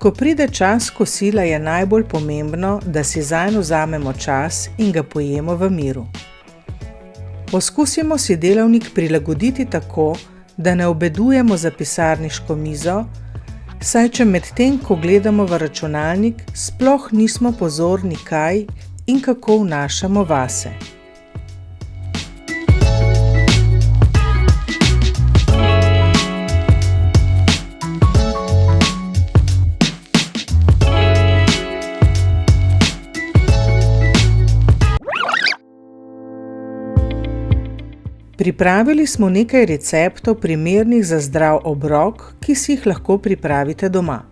Ko pride čas kosila, je najbolj pomembno, da si zanj vzamemo čas in ga pojemo v miru. Poskusimo si delavnik prilagoditi tako, da ne obedujemo za pisarniško mizo, saj če medtem, ko gledamo v računalnik, sploh nismo pozorni, kaj in kako vnašamo vase. Pripravili smo nekaj receptov primernih za zdrav obrok, ki si jih lahko pripravite doma.